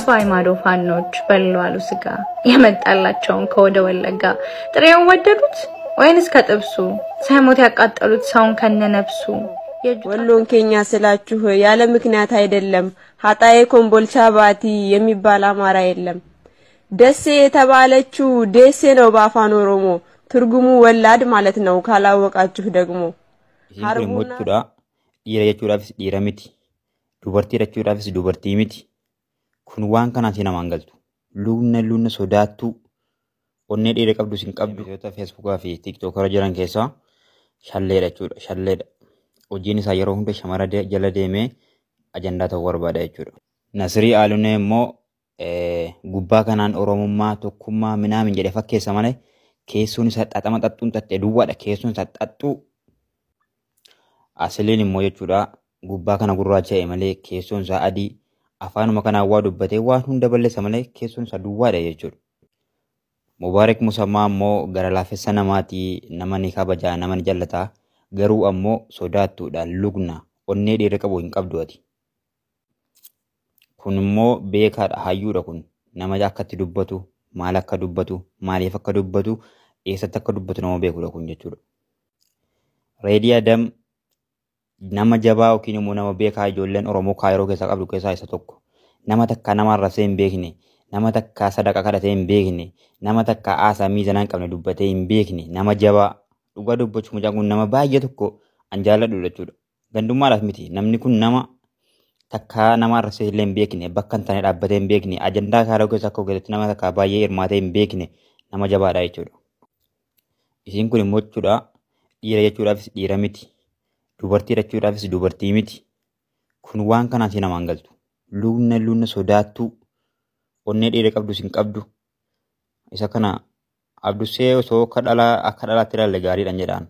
የአባይ ማዶ ፋኖች በልዋሉ ስጋ የመጣላቸውን ከወደ ወለጋ ጥሬውን ወደዱት ወይንስ ከጥብሱ ሳይሞት ያቃጠሉት ሰውን ከነነፍሱ ወሎን ኬኛ ስላችሁ ያለ ምክንያት አይደለም ሀጣዬ ኮምቦልቻ ባቲ የሚባል አማራ የለም ደሴ የተባለችው ደሴ ነው በአፋን ኦሮሞ ትርጉሙ ወላድ ማለት ነው ካላወቃችሁ ደግሞ ሀርሙና የየቹራፍስ ዲራሚቲ ዱበርቲ ረቹራፍስ ዱበርቲ ሚቲ kun waan kana sina mangaltu luunna sodaattu onne dheere qabdu sin qabdu yoota Facebook fi TikTok irra jiran keessa shalleedha jechuudha shalleedha hojiin isaa yeroo hunda shamara jala deemee ajandaa ta'uu barbaada jechuudha Nasrii Aalunee immoo gubbaa kanaan oromummaa tokkummaa minaamin jedhee fakkeessa malee keessuun isaa xaxama xaxxuun xaxxee duwwaadha keessuun isaa xaxxuu asliin immoo jechuudha gubbaa kana gurraacha'e malee keessuun isaa adii afaanuma kana waa dubbatee waan hunda balleessa malee keessuun isaa duwwaadha jechuudha. Mubarik musama ammoo gara laafessa namaatii nama ni kabajaa nama ni jallataa garuu ammoo sodaattuudhaan lugna onnee dheere qabu hin qabdu ati. Kun immoo beekaadha hayyuudha kun nama akkatti dubbatu maal akka dubbatu maaliif akka dubbatu eessatti akka dubbatu nama beekudha kun jechuudha. Reedii Adam nama jabaa yookiin immoo nama beekaa ijoolleen Oromoo Kaayiroo keessa qabdu keessaa isa tokko nama takka nama arrasee hin beekne nama takka sadaqa kadhatee hin beekne nama takka aasaa miizanaa hin qabne dubbatee hin beekne nama jabaa dhugaa dubbachuu mucaan kun nama baay'ee tokko an jaalladhu jechuudha gandummaadhaaf miti namni kun nama takka nama arrasee illee hin beekne bakka hin taane dhaabbatee hin beekne ajandaa Kaayiroo keessa akka ogeessatti nama takka baay'ee hirmaatee hin beekne nama jabaadha jechuudha isiin kun immoo jechuudha dhiira jechuudhaafis dhiira miti dubartii rachuudhaafis dubartii miti kun waan kana sina mangaltu luunna sodaattu onne dheere qabdu sin qabdu isa kana abdusee osoo akka dhalaatti ilaalle gaariidhaan jedhaan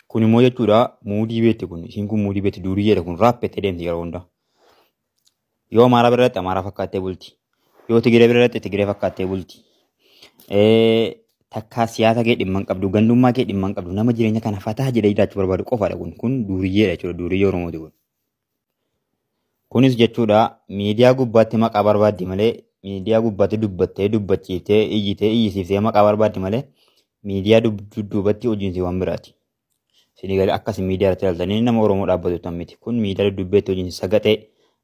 kun immoo jechuudha muudii beetti kun isiin kun muudii beetti durii jedha kun raappettee deemti yeroo hunda yoo Amaaraa biratti Amaaraa fakkaattee bulti yoo Tigiree biratti Tigiree fakkaattee bulti takka siyaasa kee dhimma qabdu gandummaa kee dhimma qabdu nama jireenya kana fataa jedhee jiraachuu barbaadu qofaadha kun duuriyeedha jechuudha duuriyee Oromooti kun kunis jechuudha miidiyaa gubbaatti maqaa barbaaddi malee miidiyaa gubbaatti dubbattee dubbachiiftee iyyisiiftee maqaa barbaaddi malee miidiyaa dudduubatti hojiinsi waan biraati sinigalee akkas miidiyaa irratti ilaaltanii nama Oromoo dhaabbatu tan miti kun miidiyaa dudduubatti hojiinsi sagaxee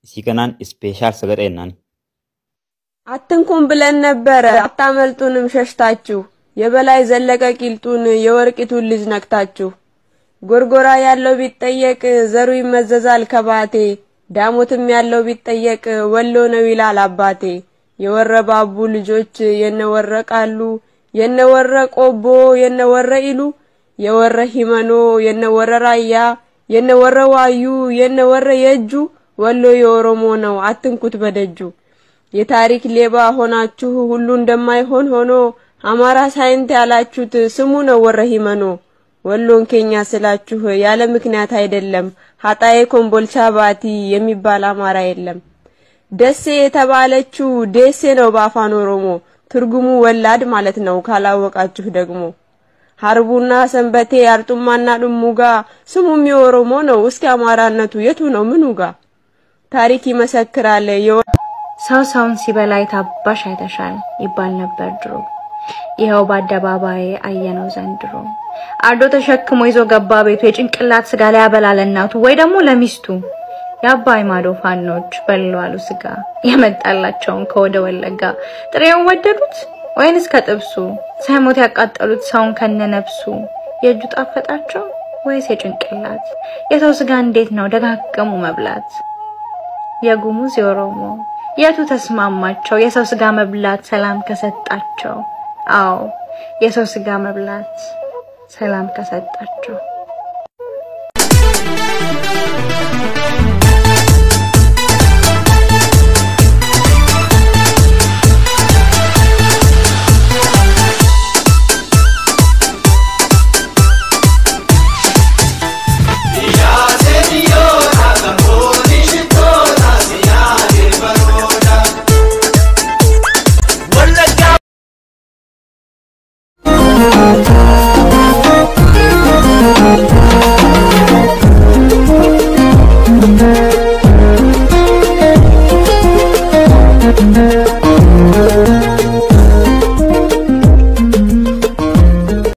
isii kanaan ispeeshaal sagaxee ennaan አትንኩም ብለን ነበር አታመልጡንም ሸሽታችሁ የበላይ ዘለቀ ቂልጡን የወርቂቱን ልጅ ነክታችሁ ጎርጎራ ያለው ቢጠየቅ ዘሩ ይመዘዛል ከባቴ ዳሞትም ያለው ቢጠየቅ ወሎ ነው ይላል አባቴ የወረባቡ ልጆች የነወረቃሉ የነወረቆቦ የነወረኢሉ የወረ ሂመኖ የነወረራያ የነወረዋዩ የነወረ የጁ ወሎ የኦሮሞ ነው አትንኩት በደጁ የታሪክ ሌባ ሆናችሁ ሁሉ እንደማይሆን ሆኖ አማራ ሳይንት ያላችሁት ስሙ ነው ወረሂመኖ ወሎን ኬኛ ስላችሁ ያለ ምክንያት አይደለም ሀጣዬ ኮምቦልቻ ባቲ የሚባል አማራ የለም ደሴ የተባለችው ደሴ ነው በአፋን ኦሮሞ ትርጉሙ ወላድ ማለት ነው ካላወቃችሁ ደግሞ ሀርቡና ሰንበቴ አርጡማና ድሙጋ ስሙም የኦሮሞ ነው እስኪ አማራነቱ የቱ ነው ምኑጋ ታሪክ ይመሰክራል ሰውን ሲበላይ ታባሽ አይተሻል ይባል ነበር ድሮ ይሄው በአደባባይ አየነው ዘንድሮ አርዶ ተሸክሞ ይዞ ገባ ቤቱ የጭንቅላት ስጋ ላይ ያበላል እናቱ ወይ ደግሞ ለሚስቱ የአባይ ማዶ ፋኖች በልዋሉ ስጋ የመጣላቸውን ከወደ ወለጋ ጥሬውን ወደዱት ወይንስ ከጥብሱ ሳይሞት ያቃጠሉት ሰውን ከነነፍሱ የእጁ ጣፈጣቸው ወይስ የጭንቅላት የሰው ስጋ እንዴት ነው ደጋገሙ መብላት የጉሙዝ የኦሮሞ የቱ ተስማማቸው የሰው ስጋ መብላት ሰላም ከሰጣቸው አዎ የሰው ስጋ መብላት ሰላም ከሰጣቸው Akka